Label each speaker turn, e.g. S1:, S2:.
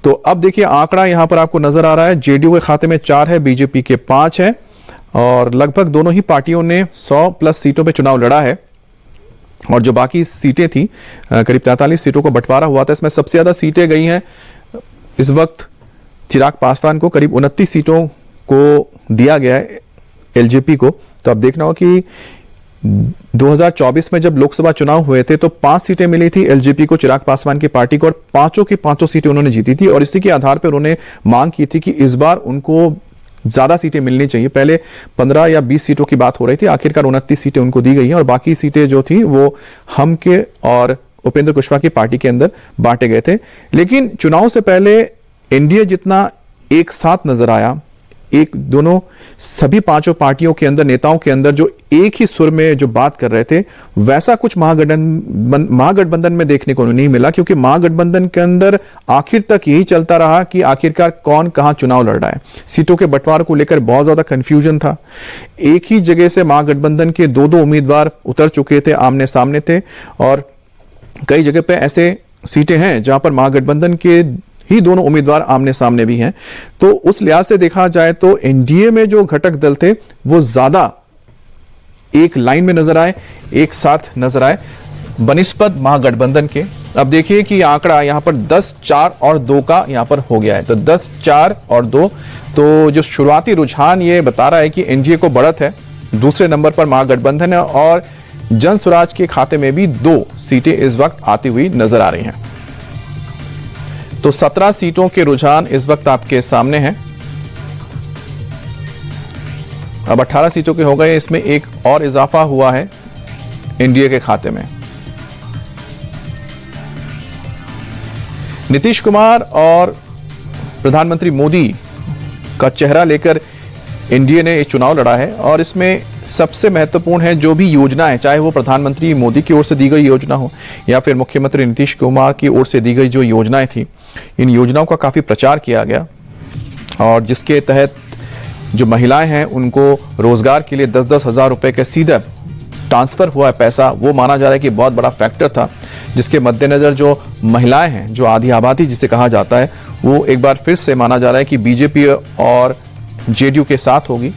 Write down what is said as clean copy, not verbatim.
S1: तो अब देखिए आंकड़ा यहां पर आपको नजर आ रहा है, जेडीयू के खाते में 4 है, बीजेपी के 5 है और लगभग दोनों ही पार्टियों ने 100 प्लस सीटों पे चुनाव लड़ा है। और जो बाकी सीटें थी, करीब 43 सीटों को बंटवारा हुआ था, इसमें सबसे ज्यादा सीटें गई हैं इस वक्त चिराग पासवान को, करीब 29 सीटों को दिया गया है एलजेपी को। तो अब देखना हो कि 2024 में जब लोकसभा चुनाव हुए थे तो 5 सीटें मिली थी एलजेपी को, चिराग पासवान की पार्टी को, और पांचों की पांचों सीटें उन्होंने जीती थी। और इसी के आधार पर उन्होंने मांग की थी कि इस बार उनको ज्यादा सीटें मिलनी चाहिए। पहले 15 या 20 सीटों की बात हो रही थी, आखिरकार 29 सीटें उनको दी गई हैं और बाकी सीटें जो थी वो हम के और उपेंद्र कुशवाहा की पार्टी के अंदर बांटे गए थे। लेकिन चुनाव से पहले एनडीए जितना एक साथ नजर आया, दोनों सभी पांचों पार्टियों के अंदर, नेताओं के अंदर जो एक ही सुर में जो बात कर रहे थे, वैसा कुछ महागठबंधन में देखने को नहीं मिला। क्योंकि महागठबंधन के अंदर आखिर तक यही चलता रहा कि आखिरकार कौन कहां चुनाव लड़ रहा है। सीटों के बंटवारे को लेकर बहुत ज्यादा कंफ्यूजन था। एक ही जगह से महागठबंधन के दो उम्मीदवार उतर चुके थे, आमने सामने थे, और कई जगह पे ऐसे सीटें हैं जहां पर महागठबंधन के ही दोनों उम्मीदवार आमने सामने भी हैं। तो उस लिहाज से देखा जाए तो एनडीए में जो घटक दल थे वो ज्यादा एक लाइन में नजर आए, एक साथ नजर आए बनिस्पत महागठबंधन के। अब देखिए कि आंकड़ा यहां पर 10, 4 और 2 का यहां पर हो गया है। तो 10, 4 और 2, तो जो शुरुआती रुझान ये बता रहा है कि एनडीए को बढ़त है, दूसरे नंबर पर महागठबंधन है और जन स्वराज के खाते में भी 2 सीटें इस वक्त आती हुई नजर आ रही हैं। तो 17 सीटों के रुझान इस वक्त आपके सामने हैं। अब 18 सीटों के हो गए, इसमें एक और इजाफा हुआ है एनडीए के खाते में। नीतीश कुमार और प्रधानमंत्री मोदी का चेहरा लेकर एनडीए ने ये चुनाव लड़ा है और इसमें सबसे महत्वपूर्ण है जो भी योजना है, चाहे वो प्रधानमंत्री मोदी की ओर से दी गई योजना हो या फिर मुख्यमंत्री नीतीश कुमार की ओर से दी गई जो योजनाएं थी, इन योजनाओं का काफी प्रचार किया गया और जिसके तहत जो महिलाएं हैं उनको रोजगार के लिए 10-10 हजार रुपए के सीधे ट्रांसफर हुआ है पैसा, वो माना जा रहा है कि बहुत बड़ा फैक्टर था, जिसके मद्देनजर जो महिलाएं हैं, जो आधी आबादी जिसे कहा जाता है, वो एक बार फिर से माना जा रहा है कि बीजेपी और जेडीयू के साथ होगी।